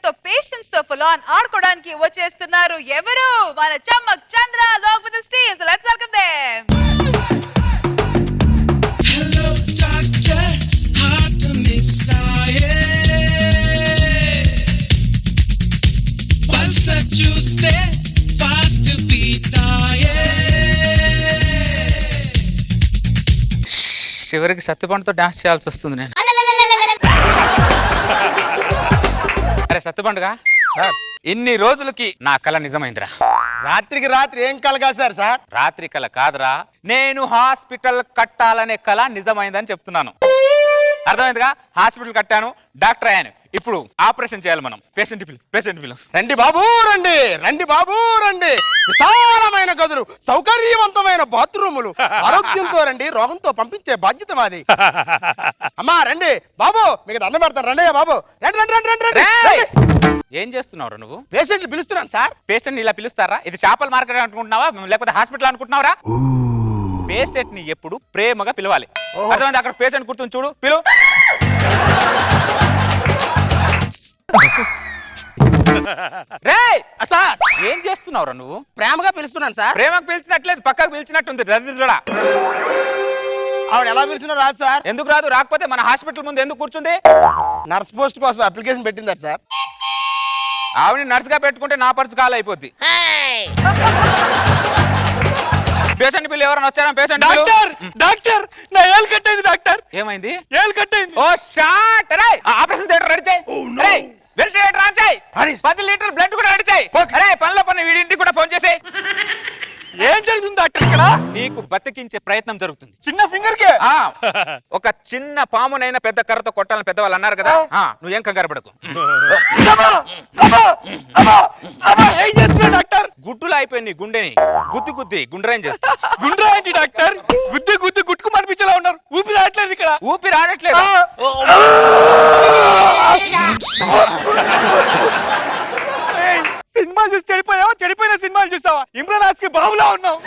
తో పేషెంట్స్ తో full on ఆడుకోవడానికి వచ్చేస్తున్నారు ఎవరు మన చమ్మక్ చంద్ర along with his team. So let's welcome them. Hello doctor, hard to miss పల్స చూస్తే ఫాస్ట్ బీట్ చివరికి సత్తుపండుతో డాన్స్ చేయాల్సి వస్తుంది నేను. అరే సత్తుపండుగా ఇన్ని రోజులకి నా కళ నిజమైందిరా. రాత్రికి రాత్రి ఏం కలగాసారు సార్? రాత్రి కళ కాదురా, నేను హాస్పిటల్ కట్టాలనే కళ నిజమైందని చెప్తున్నాను. అర్థమైందిగా? హాస్పిటల్ కట్టాను, డాక్టర్ అయ్యాను. ఇప్పుడు ఆపరేషన్ చేయాలి మనం. పేషెంట్ పిలు. రండి బాబు రండి, రండి బాబు రండి. విశాలమైన గదులు, సౌకర్యవంతమైన బాత్రూములు, ఆరోగ్యంతో రండి, రోగంతో పంపించే బాధ్యత మాది. అమ్మా రండి బాబు, మీకు దండం పెడతాను. రండి బాబు, రండి రండి రండి రండి రండి. ఏం చేస్తున్నావు నువ్వు? పేషెంట్లు పిలుస్తున్నాను సార్. పేషెంట్ ఇలా పిలుస్తారా? ఇది చేపల మార్కెట్ అనుకుంటున్నావా లేకపోతే హాస్పిటల్ అనుకుంటున్నావురా? పేషెంట్ ని ఎప్పుడు ప్రేమగా పిలవాలి. అర్థమైంది? అక్కడ పేషెంట్ గుర్తుని చూడు, పిలు. సార్ ఏం చేస్తున్నావురా నువ్వు? ప్రేమగా పిలుస్తున్నాను సార్. ప్రేమకు పిలిచినట్లేదు, పక్కకు పిలిచినట్టుంది. దరిద్రుడా, ఆవిడ ఎలా పిలుస్తున్నా రాదు సార్. ఎందుకు రాదు? రాకపోతే మన హాస్పిటల్ ముందు ఎందుకు కూర్చుంది? నర్స్ పోస్ట్ కోసం అప్లికేషన్ పెట్టిందా సార్? ఆవిడ నర్స్ గా పెట్టుకుంటే నా పర్సు కాల్ అయిపోద్ది. పేషెంట్ బిల్లు ఎవరైనా వచ్చారా? పేషెంట్ డాక్టర్ డాక్టర్ నా ఏలు కట్ అయింది డాక్టర్. ఏమైంది? ఏలు కట్ అయింది. ఓ షాట్. ఆపరేషన్ థియేటర్ రెడీ చేయి. వెంటిలేటర్ ఆన్ చేయి. 10 లీటర్ల బ్లడ్ కూడా రెడీ చేయి. అరే పనిలో పని వీడింటికి కూడా ఫోన్ చేసి. ఏం జరుగుతుంది డాక్టర్ ఇక్కడ? నీకు బతికించే ప్రయత్నం జరుగుతుంది. చిన్న ఫింగర్ కే ఒక చిన్న పామునైనా పెద్ద కర్రతో కొట్టాలని పెద్దవాళ్ళు అన్నారు కదా. నువ్వేం కంగారు పడకు. ఏం చేస్తున్నా డాక్టర్? గుడ్డులు అయిపోయింది గుండెని గుద్ది గుండ్రాయం చేస్తా. గుండ్రా ఏంటి డాక్టర్? గుద్ది గుట్టుకు మనిపించేలా ఉన్నారు. ఊపిరి రావట్లేదు ఇక్కడ. ఊపిరి ఆడట్లేదు. సినిమాలు చూసి చెడిపోయావా? చెడిపోయిన సినిమాలు చూసావా? ఇమ్రాన్ హాస్కి బాబులా ఉన్నావు.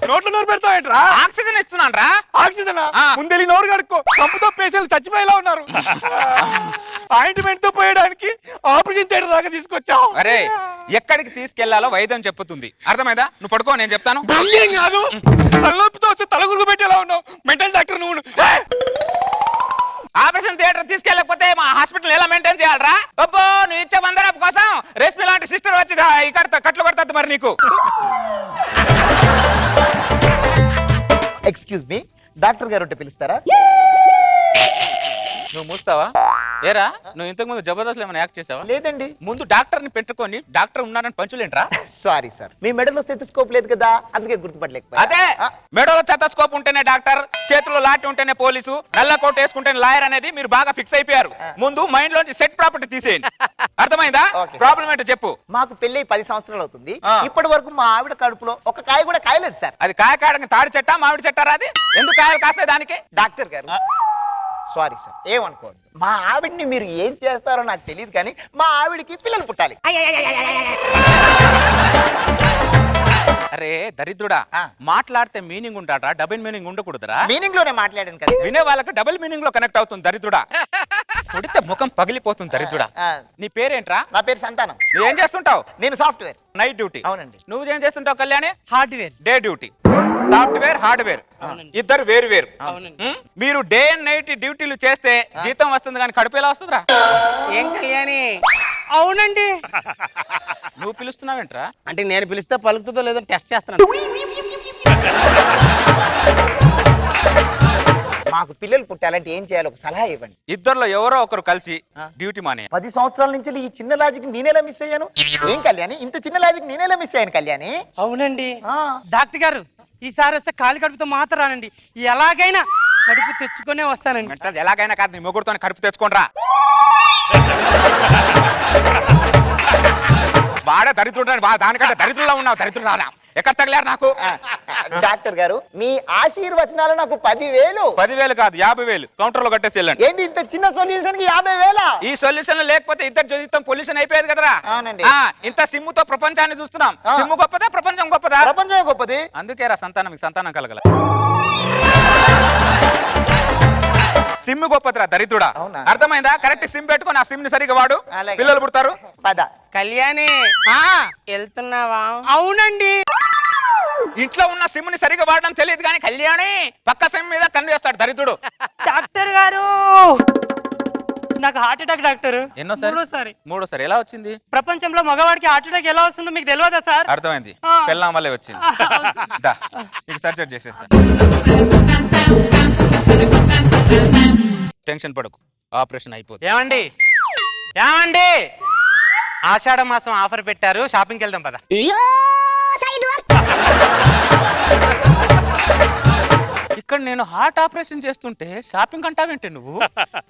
నోట్లో నోరు పెడతావేంట్రా? ఆక్సిజన్ ఇస్తున్నాను రా. ఆక్సిజన్ ముందెళ్ళి నోరు కడుక్కో. కంపుతో పేషెంట్లు చచ్చిపోయేలా ఉన్నారు. ఆయింట్మెంట్ తో పోయడానికి ఆపరేషన్ థియేటర్ దాకా తీసుకొచ్చావు. అరే ఎక్కడికి తీసుకెళ్లాలో వైద్యం చెప్పుతుంది. అర్థమైందా? నువ్వు పడుకో, నేను చెప్తాను. కాదు, తలనొప్పితో వచ్చి తలగురుగు పెట్టేలా ఉన్నావు. మెంటల్ డాక్టర్ నువ్వు. ఆపరేషన్ థియేటర్ తీసుకెళ్ళకపోతే మా హాస్పిటల్ ఎలా మెయింటైన్ చేయాలరా? అబ్బో, నువ్వు ఇచ్చే బందరాపు కోసం రేష్మి లాంటి సిస్టర్ వచ్చి ఇక్కడ కట్లు కొడతాది మరి నీకు. ఎక్స్క్యూజ్ మీ, డాక్టర్ గారు ఉంటే పిలుస్తారా? నువ్వు మూస్తావా? ఏరా, నువ్వు ఇంతకు ముందు జబర్దస్త్ ఏమైనా యాక్ట్ చేసావా? లేదండి. ముందు డాక్టర్ ని పెట్టుకొని డాక్టర్ ఉన్నారని పంచులేంట్రా? సారీ సార్, మీ మెడలో స్టెథోస్కోప్ లేదు కదా, అందుకే గుర్తుపట్టలేకపోయా. అదే మెడలో స్టెథోస్కోప్ ఉంటేనే డాక్టర్, చేతిలో లాటి ఉంటేనే పోలీసు, నల్ల కోట్ వేసుకుంటేనే లాయర్ అనేది మీరు బాగా ఫిక్స్ అయిపోయారు. ముందు మైండ్ లోంచి సెట్ ప్రాపర్టీ తీసేయండి. అర్థమైందా? ప్రాబ్లం ఏంటో చెప్పు. మాకు పెళ్లి 10 సంవత్సరాలు అవుతుంది. ఇప్పటి వరకు మా ఆవిడ కడుపులో ఒక కాయ కూడా కాయలేదు సార్. అది కాయ కాయడానికి తాడి చెట్టా మామిడి చెట్టారా? అది ఎందుకు కాయలు కాస్తాయి దానికి? డాక్టర్ గారు సారీ సార్, ఏమనుకోండి. మా ఆవిడ్ని మీరు ఏం చేస్తారో నాకు తెలియదు, కానీ మా ఆవిడికి పిల్లలు పుట్టాలి. అరే దరిద్రుడా, మాట్లాడితే మీనింగ్ ఉంటాడా? Double meaning ఉండకూడదురా? మీనింగ్ లోనే మాట్లాడాను కదా. వినే వాళ్ళకి డబుల్ మీనింగ్ లో కనెక్ట్ అవుతుంది దరిద్రుడా. కొడితే ముఖం పగిలిపోతుంది దరిద్రుడా. నీ పేరేంట్రా? నా పేరు సంతానం. నువ్వేం చేస్తుంటావు? నేను సాఫ్ట్వేర్. Night duty. అవునండి. నువ్వేం చేస్తుంటావు Kalyani? Hardware. Day duty. Software hardware ఇద్దరు వేరు వేరు. మీరు డే అండ్ నైట్ డ్యూటీలు చేస్తే జీతం వస్తుంది కానీ కడుపు ఎలా వస్తుందిరా? ఏం కళ్యాణి? అవునండి. నువ్వు పిలుస్తున్నావేంట్రా? అంటే నేను పిలిస్తే పలుకుతుందో లేదో టెస్ట్ చేస్తున్నాను. మాకు పిల్లలు పుట్టాలంటే ఏం చేయాలి, ఒక సలహా ఇవ్వండి. ఇద్దరులో ఎవరో ఒకరు కలిసి డ్యూటీ మానే. 10 సంవత్సరాల నుంచి ఈ చిన్న లాజిక్ నేనేలా మిస్ అయ్యాను? ఏం కళ్యాణి, ఇంత చిన్న లాజిక్ నేనేలా మిస్ అయ్యాను కళ్యాణి? అవునండి డాక్టర్ గారు, ఈసారి వస్తే ఖాళీ కడుపుతో మాత్రం రానండి. ఎలాగైనా కడుపు తెచ్చుకునే వస్తానండి. ఎలాగైనా కాదు, నీ మొగుడుతో కడుపు తెచ్చుకోండిరా. బాగా దరిద్రుడు, దానికంటే దరిద్రులా ఉన్నావు. దరిద్రుడు ఎక్కడ తగిలారు నాకు? డాక్టర్ గారు, మీ ఆశీర్వచనాలు నాకు 10,000. 10,000 కాదు, 50,000 కౌంటర్ లో కట్టేసి వెళ్ళండి. ఏంటి ఇంత చిన్న సొల్యూషన్ కి 50,000? ఈ సొల్యూషన్ లేకపోతే ఇద్దరు జీవితం పొల్యూషన్ అయిపోయేది కదరా. అవునండి. ఇంత సిమ్ముతో ప్రపంచాన్ని చూస్తున్నాం. సిమ్ము గొప్పదా ప్రపంచం గొప్పదా? ప్రపంచం గొప్పది. అందుకే రా సంతానం కలగల. సిమ్ గొప్పదిరా దరిద్రుడా. అవునా? అర్థమైందా? కరెక్ట్ సిమ్ పెట్టుకొని ఆ సిమ్ ని సరిగా వాడు, అలాగే. పిల్లలు పుడతారు. పద. కళ్యాణి ఆ, వెళ్తున్నావా? అవునండి. ఇంట్లో ఉన్న సిమ్ ని సరిగా వాడడం తెలియదు కానీ కళ్యాణి పక్క సిమ్ మీద కన్ను వేస్తాడు దరిద్రుడు. డాక్టర్ గారు, నాకు హార్ట్ అటాక్ డాక్టర్. ఎన్నోసారి? మూడోసారి. ఎలా వచ్చింది? ప్రపంచంలో మగవాడికి హార్ట్ అటాక్ ఎలా వస్తుందో మీకు తెలియదా సార్? అర్థమైంది, ఆ. పెళ్ళాం వల్లే వచ్చింది. దా, నీకు సర్జరీ చేసేస్తాను. టెన్షన్ పడకు, ఆపరేషన్ అయిపోతుంది. ఏమండి ఏమండి, ఆషాఢ మాసం ఆఫర్ పెట్టారు, షాపింగ్కి వెళ్దాం పద. ఇక్కడ నేను హార్ట్ ఆపరేషన్ చేస్తుంటే షాపింగ్ అంటావేంటి నువ్వు?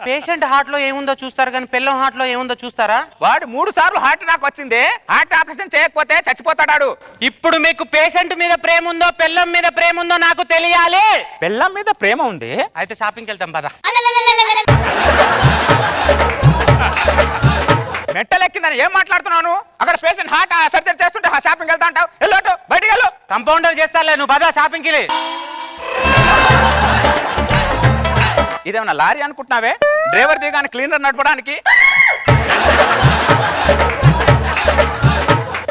పేషెంట్ హార్ట్ లో ఏముందో చూస్తారు కానీ పిల్లం హార్ట్ లో ఏముందో చూస్తారా? వాడు 3 సార్లు హార్ట్ అటాక్ వచ్చింది, హార్ట్ ఆపరేషన్ చేయకపోతే చచ్చిపోతాడాడు. ఇప్పుడు మీకు పేషెంట్ మీద ప్రేమ ఉందో పిల్లం మీద ప్రేమ ఉందో నాకు తెలియాలి. పెళ్ళం మీద ప్రేమ ఉంది, అయితే షాపింగ్కి వెళ్తాం పద. మెట్టలెక్కిందని ఏం మాట్లాడుతున్నాను? అక్కడ పేషెంట్ హార్ట్ సర్జరీ చేస్తుంటే షాపింగ్ వెళ్తా అంటావు. వెళ్ళోటు, బయటికి వెళ్ళు. కంపౌండర్ చేస్తాలే, నువ్వు పద షాపింగ్కి వెళ్ళి. ఇదేమన్నా లారీ అనుకుంటున్నావే? డ్రైవర్ దిగాని క్లీనర్ నడపడానికి.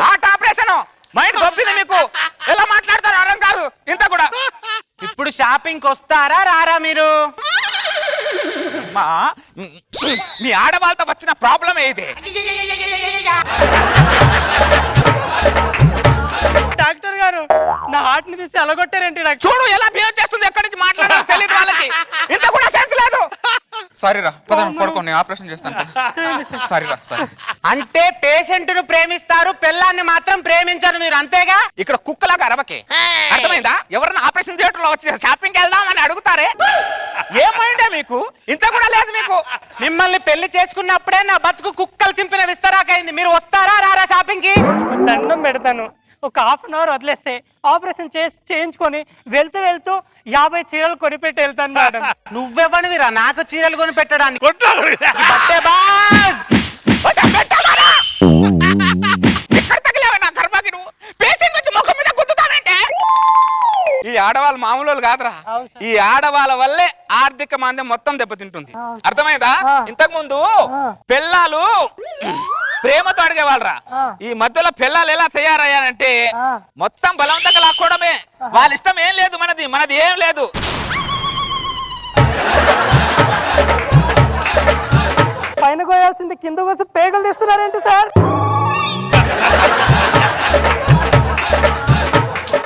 హార్ట్ ఆపరేషన్ మైండ్ గొప్పింది మీకు. ఎలా మాట్లాడతారు అర్థం కాదు ఇంత కూడా. ఇప్పుడు షాపింగ్కి వస్తారా రారా మీరు? మా మీ ఆడవాళ్ళతో వచ్చిన ప్రాబ్లమే ఇది. డాక్టర్ గారు, నా హార్ట్ ని తీసి అలగొట్టారేంటి డాక్టర్? చూడు ఎలా బిహేవ్ చేస్తుంది, ఎక్కడి నుంచి మాట్లాడాలో తెలియదు వాళ్ళకి. ఇంత కూడా సెన్స్ లేదు. సారీ రా, పడుకో, నేను ఆపరేషన్ చేస్తాను. సారీ రా, సారీ. అంటే పేషెంట్ ను ప్రేమిస్తారు, పిల్లాన్ని మాత్రం ప్రేమించరు మీరు, అంతేగా? ఇక్కడ కుక్కలాగా అరవకే, అర్థమైందా? ఎవరన్నా ఆపరేషన్ థియేటర్ లో వచ్చి షాపింగ్ వెళ్దాం అని అడుగుతారే, ఏమైందే మీకు? ఇంత కూడా లేదు మీకు. మిమ్మల్ని పెళ్లి చేసుకున్నప్పుడే నా బతుకు కుక్కలు చింపిన విస్తరాకైంది. మీరు వస్తారా రారా షాపింగ్ కి? దండం పెడతాను, ఒక హాఫ్ అన్ అవర్ వదిలేస్తే ఆపరేషన్ చేయించుకొని వెళ్తూ వెళ్తూ 50 చీరలు కొనిపెట్టి వెళ్తాను మేడం. నువ్వెవనివిరా నాకు చీరలు కొని పెట్టడానికి? ఈ ఆడవాళ్ళు మామూలు వాళ్ళు కాదురా. ఈ ఆడవాళ్ళ వల్లే ఆర్థిక మాంద్యం మొత్తం దెబ్బతింటుంది, అర్థమైందా? ఇంతకు ముందు పిల్లలు ప్రేమతో అడిగేవాళ్ళరా. ఈ మధ్యలో పిల్లలు ఎలా తయారయ్యారంటే మొత్తం బలవంతంగా లాక్కోవడమే. వాళ్ళ ఇష్టం ఏం లేదు, మనది ఏం లేదు. పైన కోయాల్సింది కింద కోసం పేగలు తీస్తున్నారేంటి సార్?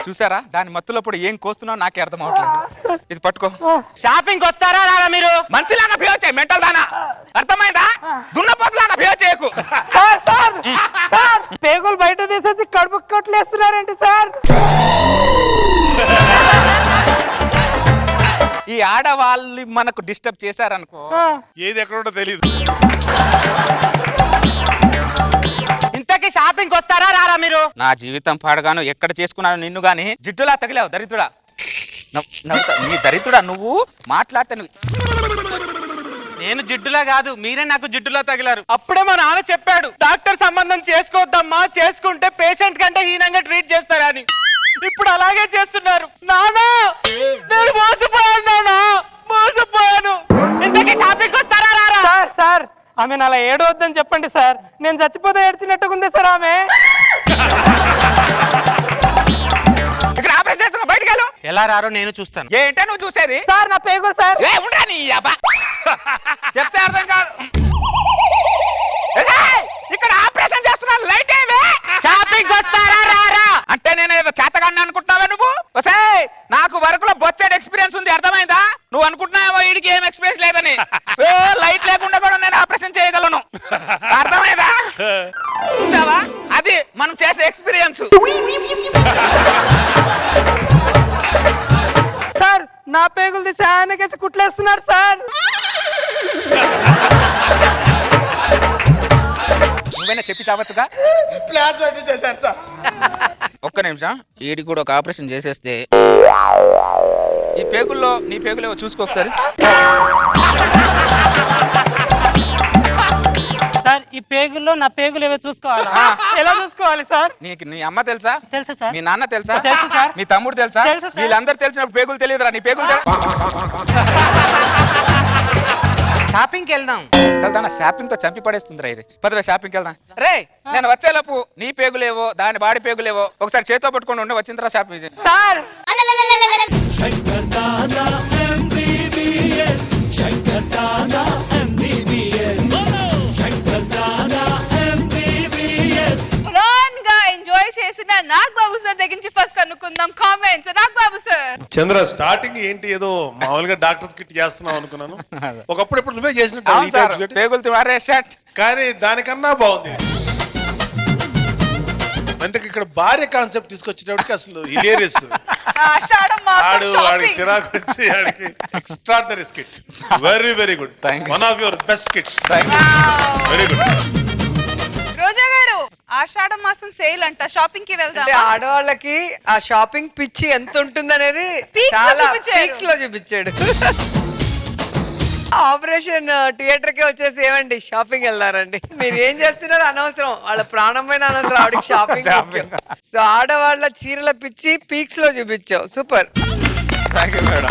చూసారా, దాని మత్తులప్పుడు ఏం కోస్తున్నావు నాకే అర్థం అవట్లేదు. ఇది పట్టుకో. షాపింగ్ వస్తారా రారా మీరు? మంచిలాగా బిహేవ్ చేయి, మెంటల్ దానా, అర్థమైందా? దున్నపోతులాగా బిహేవ్ చేయకు. సార్ సార్ సార్, పేగులు బయట తీసేసి కడుపు కొట్లేస్తున్నారేంటి సార్? ఈ ఆడవాళ్ళు మనకు డిస్టర్బ్ చేశారనుకో, ఏది ఎక్కడో తెలియదు. ఇంతకీ షాపింగ్ వస్తారా రారా మీరు? నా జీవితం పాడగాను, ఎక్కడ చేసుకున్నాను నిన్ను గాని. జిడ్డులా తగిలావు దరిద్రుడా. నీ దరిద్రుడా, నువ్వు మాట్లాడితే నేను జిడ్డులా కాదు, మీరే నాకు జిడ్డులా తగిలారు. అప్పుడే మా నాన్న చెప్పాడు, డాక్టర్ సంబంధం చేసుకోవద్దమ్మా, చేసుకుంటే పేషెంట్ కంటే హీనంగా ట్రీట్ చేస్తారని. ఇప్పుడు అలాగే చేస్తున్నారు. నానా, నేను మోసపోయాను నానా, మోసపోయాను. ఇంతకీ షాపింగ్ వస్తారా రారా? సార్ సార్, ఆమె అలా ఏడవద్దని చెప్పండి సార్, నేను చచ్చిపోతే ఏడ్చినట్టుకుంది సార్ ఆమె. ఇక్కడ ఆపరేషన్ చేస్తున్నా, బయటికి వెళ్ళు. ఎలా రారో నేను చూస్తాను. ఏంటే నువ్వు చూసేది? సార్ నా పేగులు సార్. ఏ ఉండరా నీ అబ్బా, చెప్తే అర్థం కాదు. ఇక్కడ ఆపరేషన్ చేస్తున్నాను, లైట్ ఏవే. షాపింగ్ వస్తారా రారా అంటే నేను ఏదో చేతగాన్ని అనుకుంటున్నావా నువ్వు? ఒసేయ్, నాకు వర్క్ లో బొచ్చేడు ఎక్స్పీరియన్స్ ఉంది, అర్థమైందా? నువ్వు అనుకుంటున్నావో వీడికి ఏం ఎక్స్పీరియన్స్ లేదని. లైట్ లేకుండా కూడా నేను ఆపరేషన్ చేయగలను, అర్థమైందా? చూసావా, అది మనం చేసే ఎక్స్పీరియన్స్. సార్, నా పేగులు తీసి ఆయనకేసి కుట్లేస్తున్నారు సార్. నువ్వైనా చెప్పి చావచ్చుగా. ఒక్క నిమిషం, వీడికి కూడా ఒక ఆపరేషన్ చేసేస్తే ఈ పేగుల్లో నీ పేగులేవో చూసుకో ఒకసారి. సార్, ఈ పేగుల్లో నా పేగులు ఏవో చూసుకోవాలా? ఎలా చూసుకోవాలి సార్? నీకు నీ అమ్మ తెలుసా? తెలుసా సార్? మీ నాన్న తెలుసా? తెలుసు సార్. మీ తమ్ముడు తెలుసా? తెలుసు సార్. వీళ్ళందరూ తెలిసినప్పుడు పేగులు తెలియదురా, నీ పేగులు షాపింగ్కి వెళ్దాం. షాపింగ్ తో చంపి పడేస్తుందిరా ఇది. పదవే షాపింగ్కి వెళ్దాం. రే నేను వచ్చేలోపు నీ పేగులేవో దాని బాడీ పేగులేవో ఒకసారి చేతితో పట్టుకొని ఉండి వచ్చిన తర్వాత షాపింగ్ చేయండి. Sir Shankar Dada MBBS. Shankar Dada MBBS. Shankar Dada MBBS. Full గా ఎంజాయ్ చేసిన నాగ్ బాబు సార్ దగ్గర నుంచి ఫస్ట్ కనుక్కుందాం కామెంట్స్. నాగ్ బాబు సార్, చంద్ర స్టార్టింగ్ ఏంటి ఏదో మామూలుగా డాక్టర్స్ కిట్ చేస్తున్నావు అనుకున్నాను. ఒకప్పుడు ఇప్పుడు నువ్వే అవును సార్, చేసినట్టు పేగులు తివారే షర్ట్. కానీ దానికన్నా బాగుంది. అందుకే ఇక్కడ భార్య కాన్సెప్ట్ తీసుకొచ్చేటప్పటికి అసలు హిలేరియస్. ఆషాఢం మాసం ఆడికి షాపింగ్. చిరాకు వచ్చి ఆడికి extraordinary skit. Very very good. Thank you. One of your best skits. Wow. Very good. Roja గారు, ఆషాఢ మాసం సేల్ అంట, షాపింగ్ కి అంటే వెళ్దాం. ఆడవాళ్ళకి ఆ షాపింగ్ పిచ్చి ఎంత ఉంటుందనేది Peaks లో చాలా చూపించారు. పీక్స్ లో చూపించాడు. ఆపరేషన్ థియేటర్ కి వచ్చేసి ఏమండి షాపింగ్ వెళ్తారండి, మీరు ఏం చేస్తున్నారు అనవసరం, వాళ్ళ ప్రాణమైన అనవసరం, ఆవిడకి షాపింగ్ సో ఆడవాళ్ళ చీరల పిచ్చి పీక్స్ లో చూపించావు. సూపర్. Thank you madam.